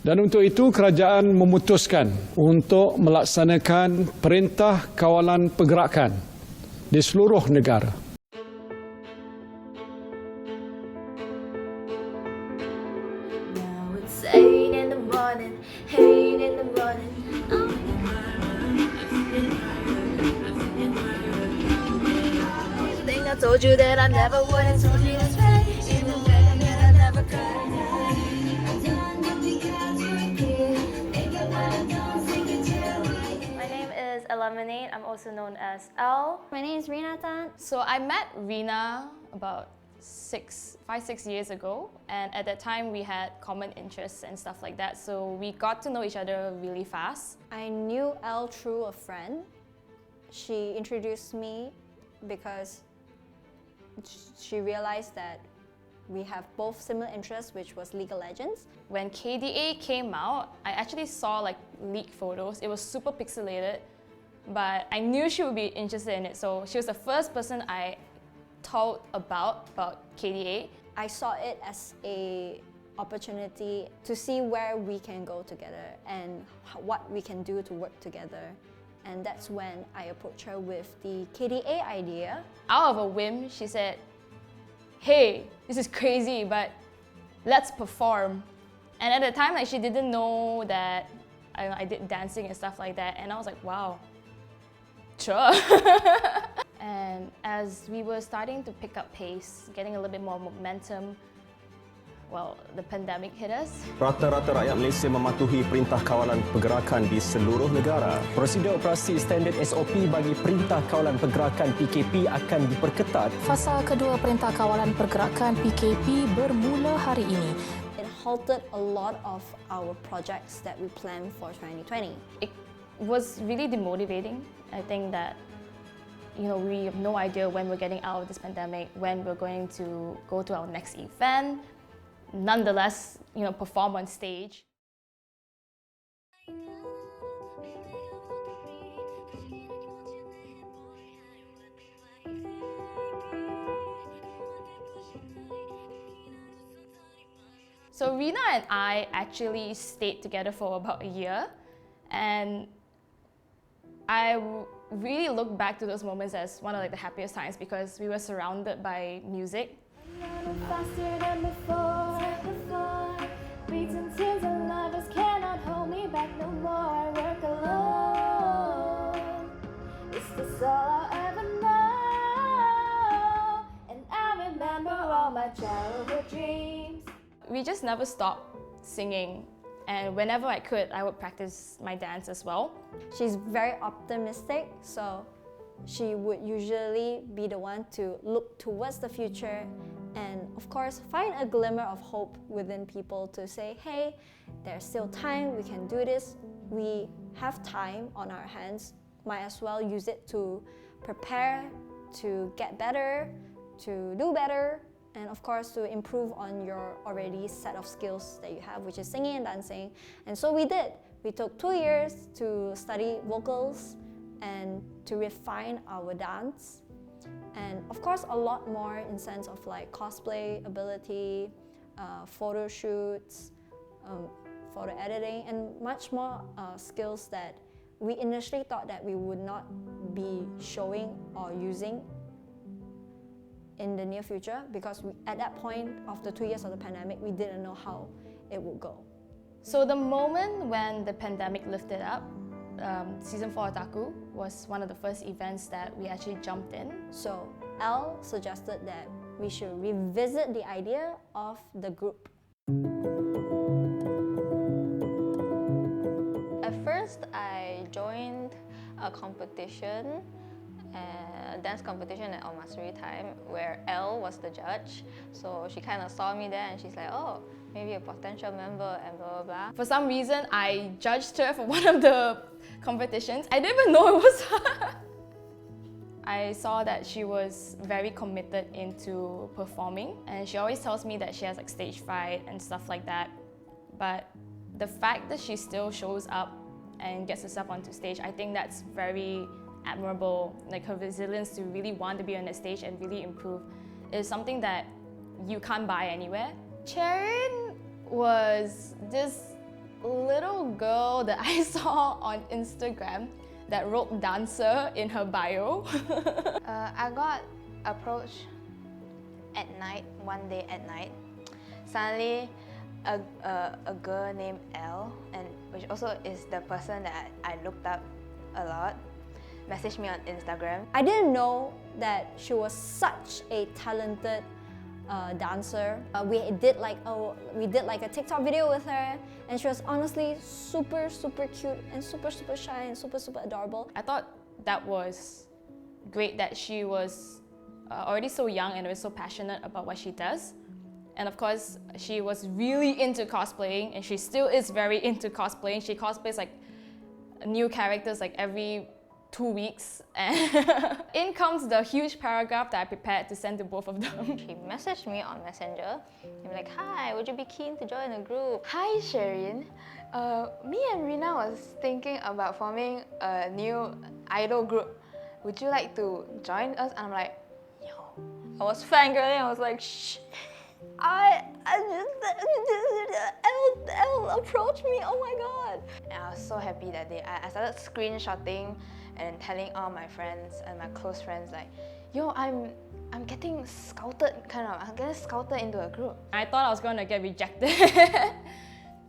Dan untuk itu, kerajaan memutuskan untuk melaksanakan perintah kawalan pergerakan di seluruh negara. I'm also known as Elle. My name is Rina. So I met Rina about 5-6 years ago, and at that time we had common interests and stuff like that, so we got to know each other really fast. I knew Elle through a friend. She introduced me because she realized that we have both similar interests, which was League of Legends. When KDA came out, I actually saw like leaked photos. It was super pixelated, but I knew she would be interested in it, so she was the first person I told about KDA. I saw it as an opportunity to see where we can go together and what we can do to work together. And that's when I approached her with the KDA idea. Out of a whim, she said, "Hey, this is crazy, but let's perform." And at the time, like, she didn't know that I did dancing and stuff like that, and I was like, wow. Sure. And as we were starting to pick up pace, getting a little bit more momentum, well, the pandemic hit us. Rata-rata rakyat Malaysia mematuhi Perintah Kawalan Pergerakan di seluruh negara. Prosedur operasi standard SOP bagi Perintah Kawalan Pergerakan PKP akan diperketat. Fasa kedua Perintah Kawalan Pergerakan PKP bermula hari ini. It halted a lot of our projects that we planned for 2020. It was really demotivating. I think that, you know, we have no idea when we're getting out of this pandemic, when we're going to go to our next event, nonetheless, you know, perform on stage. So Rina and I actually stayed together for about a year, and I really look back to those moments as one of like the happiest times because we were surrounded by music. Faster than before. Beaten tears and lovers cannot hold me back no more. I work alone. It's just all I'll ever know. And I remember all my childhood dreams. We just never stopped singing, and whenever I could, I would practice my dance as well. She's very optimistic, so she would usually be the one to look towards the future and, of course, find a glimmer of hope within people to say, hey, there's still time, we can do this. We have time on our hands, might as well use it to prepare, to get better, to do better, and of course to improve on your already set of skills that you have, which is singing and dancing. And so we did. We took 2 years to study vocals and to refine our dance. And of course a lot more in sense of like cosplay ability, photo shoots, photo editing, and much more skills that we initially thought that we would not be showing or using in the near future, because at that point of the 2 years of the pandemic, we didn't know how it would go. So the moment when the pandemic lifted up, Season 4 Otaku was one of the first events that we actually jumped in. So Elle suggested that we should revisit the idea of the group. At first, I joined a competition, a dance competition at Almasri time, where Elle was the judge. So she kind of saw me there and she's like, oh, maybe a potential member and blah, blah, blah. For some reason, I judged her for one of the competitions. I didn't even know it was her. I saw that she was very committed into performing, and she always tells me that she has like stage fright and stuff like that. But the fact that she still shows up and gets herself onto stage, I think that's very admirable. Like her resilience to really want to be on the stage and really improve is something that you can't buy anywhere. Chaerin was this little girl that I saw on Instagram that wrote dancer in her bio. I got approached at night, one day at night. Suddenly, a girl named Elle, and which also is the person that I looked up a lot, messaged me on Instagram. I didn't know that she was such a talented dancer. We did like a TikTok video with her, and she was honestly super cute and super shy and super adorable. I thought that was great that she was already so young and was so passionate about what she does. And of course, she was really into cosplaying, and she still is very into cosplaying. She cosplays like new characters like every 2 weeks. And in comes the huge paragraph that I prepared to send to both of them. She messaged me on Messenger. I'm like, hi, would you be keen to join a group? Hi, Chaerin. Me and Rina was thinking about forming a new idol group. Would you like to join us? And I'm like, yo. I was fangirling. I was like, shh. Elle approached me, oh my god. And I was so happy that day. I started screenshotting and telling all my friends and my close friends like, yo, I'm getting scouted, I'm getting scouted into a group. I thought I was going to get rejected.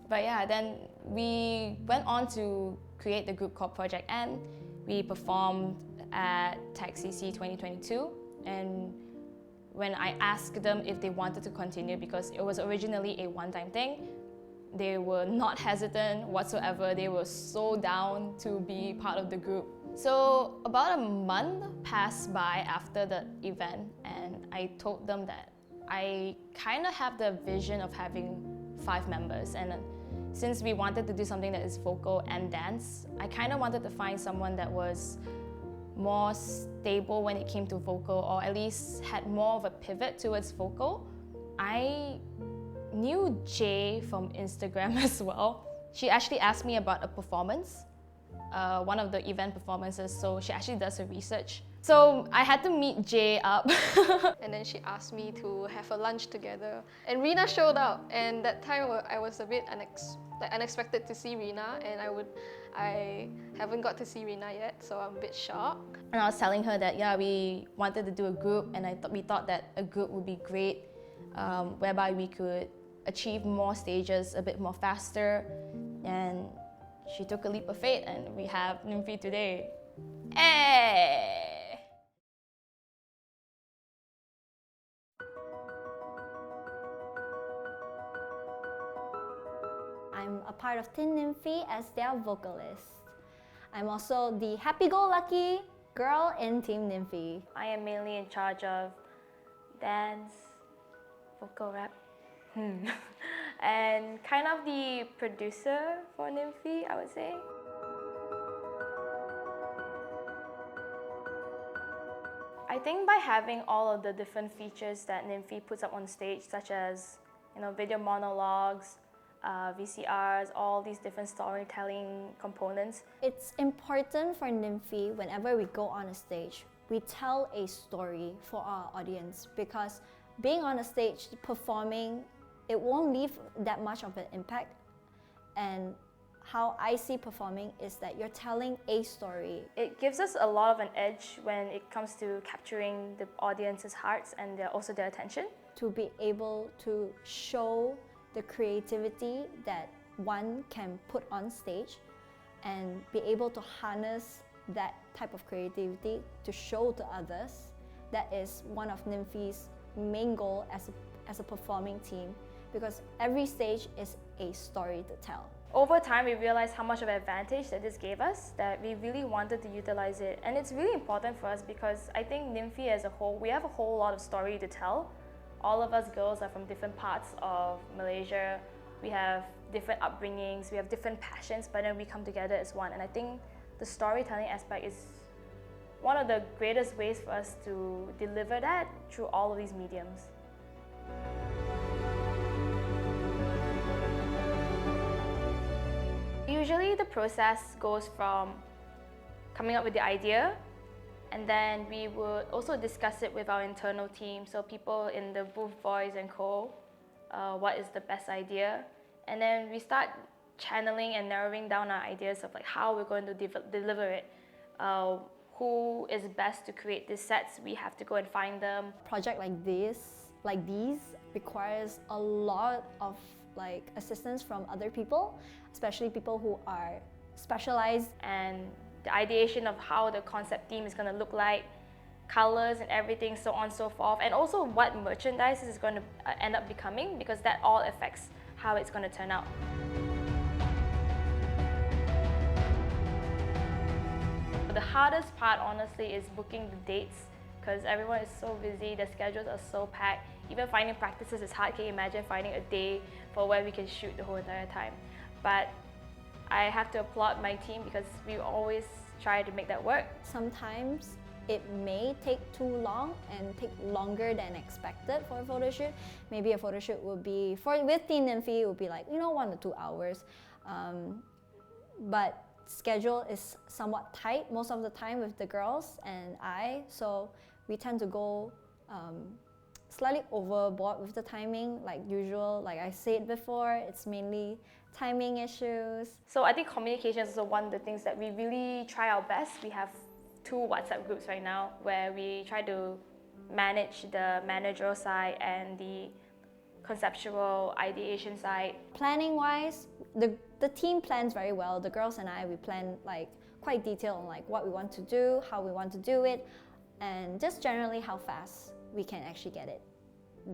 But yeah, then we went on to create the group called Project N. We performed at TechCC 2022, and when I asked them if they wanted to continue, because it was originally a one-time thing, they were not hesitant whatsoever. They were so down to be part of the group. So about a month passed by after the event, and I told them that I kind of have the vision of having 5 members, and since we wanted to do something that is vocal and dance, I kind of wanted to find someone that was more stable when it came to vocal, or at least had more of a pivot towards vocal. I knew Jay from Instagram as well. She actually asked me about a performance, one of the event performances, so she actually does her research. So I had to meet Jay up. And then she asked me to have a lunch together. And Rina showed up, and that time I was a bit unexpected to see Rina, and I haven't got to see Rina yet, so I'm a bit shocked. And I was telling her that yeah, we wanted to do a group, and we thought that a group would be great, whereby we could achieve more stages a bit more faster. And she took a leap of faith, and we have Nymphie today. Hey! I'm a part of Teen Nymphie as their vocalist. I'm also the happy-go-lucky girl in Team Nymphie. I am mainly in charge of dance, vocal rap, and kind of the producer for Nymphie, I would say. I think by having all of the different features that Nymphie puts up on stage, such as video monologues, VCRs, all these different storytelling components. It's important for Nymphie, whenever we go on a stage, we tell a story for our audience, because being on a stage, performing, it won't leave that much of an impact. And how I see performing is that you're telling a story. It gives us a lot of an edge when it comes to capturing the audience's hearts and also their attention. To be able to show the creativity that one can put on stage and be able to harness that type of creativity to show to others. That is one of Nymphie's main goal as a performing team, because every stage is a story to tell. Over time, we realized how much of an advantage that this gave us, that we really wanted to utilize it. And it's really important for us because I think Nymphie as a whole, we have a whole lot of story to tell. All of us girls are from different parts of Malaysia. We have different upbringings, we have different passions, but then we come together as one. And I think the storytelling aspect is one of the greatest ways for us to deliver that through all of these mediums. Usually the process goes from coming up with the idea And then we would also discuss it with our internal team, so people in the booth, boys and co, what is the best idea. And then we start channeling and narrowing down our ideas of like how we're going to deliver it. Who is best to create these sets? We have to go and find them. Project like these requires a lot of like assistance from other people, especially people who are specialized. And the ideation of how the concept theme is going to look like, colors and everything, so on and so forth, and also what merchandise is going to end up becoming, because that all affects how it's going to turn out. The hardest part, honestly, is booking the dates, because everyone is so busy, their schedules are so packed. Even finding practices is hard. Can you imagine finding a day for where we can shoot the whole entire time? But I have to applaud my team because we always try to make that work. Sometimes it may take too long and take longer than expected for a photo shoot. Maybe a photo shoot would be, with Teen Nymphie, it would be like, 1 to 2 hours. But schedule is somewhat tight most of the time with the girls and I, so we tend to go slightly overboard with the timing, like usual. Like I said before, it's mainly timing issues. So I think communication is also one of the things that we really try our best. We have 2 WhatsApp groups right now where we try to manage the managerial side and the conceptual ideation side. Planning wise, the team plans very well. The girls and I, we plan like quite detailed on like what we want to do, how we want to do it, and just generally how fast we can actually get it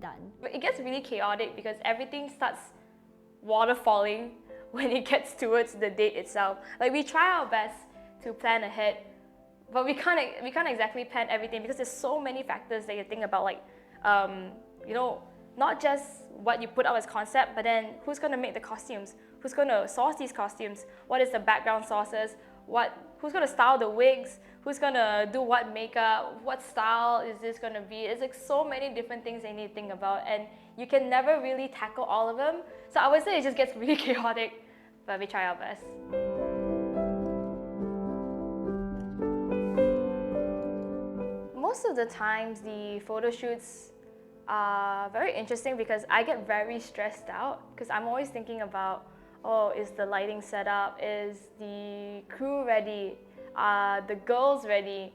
done. But it gets really chaotic because everything starts waterfalling when it gets towards the date itself. Like we try our best to plan ahead, but we can't exactly plan everything because there's so many factors that you think about, like not just what you put out as concept, but then who's going to make the costumes, who's going to source these costumes, what is the background sources, who's going to style the wigs, who's going to do what makeup, what style is this going to be. It's like so many different things they need to think about, and you can never really tackle all of them. So I would say it just gets really chaotic, but we try our best. Most of the times the photo shoots are very interesting because I get very stressed out because I'm always thinking about, is the lighting set up? Is the crew ready? Are the girls ready?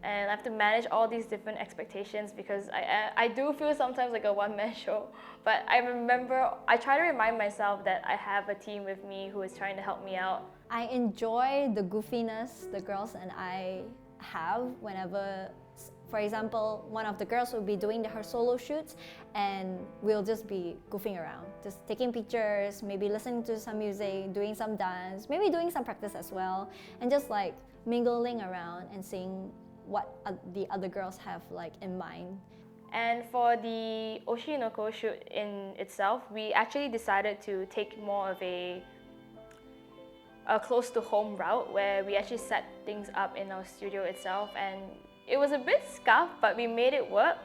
And I have to manage all these different expectations because I do feel sometimes like a one-man show. But I try to remind myself that I have a team with me who is trying to help me out. I enjoy the goofiness the girls and I have whenever, for example, one of the girls will be doing her solo shoots and we'll just be goofing around, just taking pictures, maybe listening to some music, doing some dance, maybe doing some practice as well, and just like mingling around and seeing what the other girls have like in mind. And for the OSHI no-ko shoot in itself, we actually decided to take more of a close to home route where we actually set things up in our studio itself, and it was a bit scuffed, but we made it work.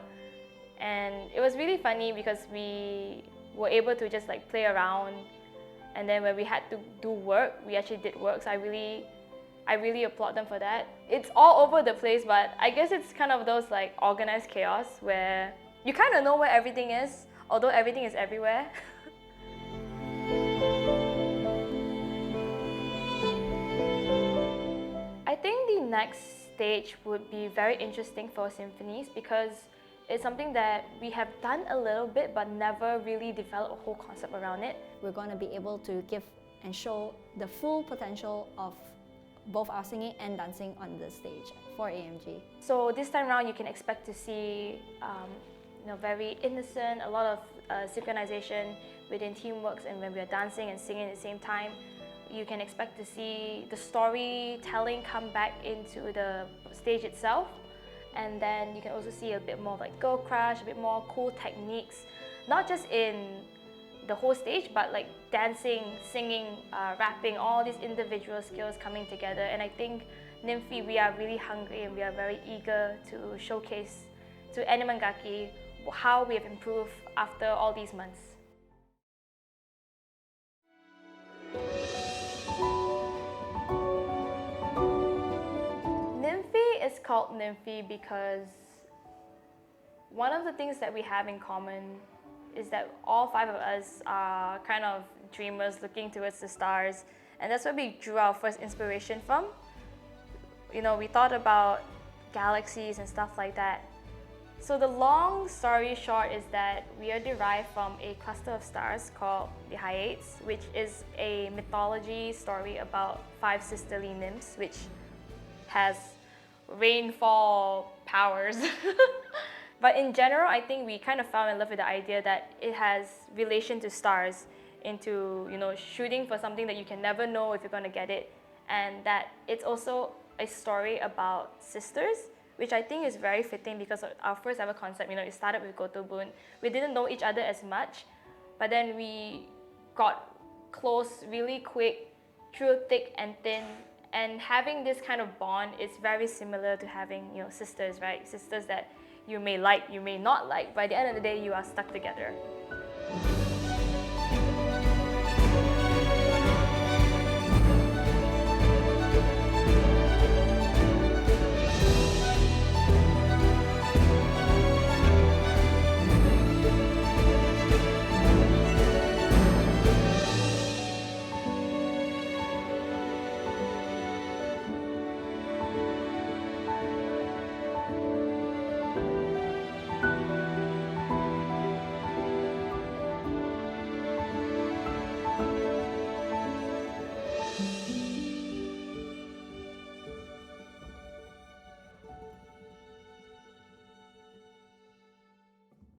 And it was really funny because we were able to just like play around, and then when we had to do work, we actually did work. So I really applaud them for that. It's all over the place, but I guess it's kind of those like organized chaos where you kind of know where everything is, although everything is everywhere. I think the next stage would be very interesting for symphonies because it's something that we have done a little bit but never really developed a whole concept around it. We're going to be able to give and show the full potential of both our singing and dancing on the stage for AMG. So this time around you can expect to see very innocent, a lot of synchronization within teamworks, and when we are dancing and singing at the same time, you can expect to see the storytelling come back into the stage itself. And then you can also see a bit more like girl crush, a bit more cool techniques, not just in the whole stage, but like dancing, singing, rapping, all these individual skills coming together. And I think Nymphie, we are really hungry and we are very eager to showcase to Animangaki how we have improved after all these months. Nymphie is called Nymphie because one of the things that we have in common is that all 5 of us are kind of dreamers looking towards the stars, and that's where we drew our first inspiration from. You know, we thought about galaxies and stuff like that. So the long story short is that we are derived from a cluster of stars called the Hyades, which is a mythology story about 5 sisterly nymphs, which has rainfall powers. But in general, I think we kind of fell in love with the idea that it has relation to stars, into, you know, shooting for something that you can never know if you're going to get it, and that it's also a story about sisters, which I think is very fitting because our first ever concept, you know, it started with Gotobun. We didn't know each other as much, but then we got close really quick, through thick and thin, and having this kind of bond is very similar to having, you know, sisters, right? Sisters that you may like, you may not like, but at the end of the day, you are stuck together.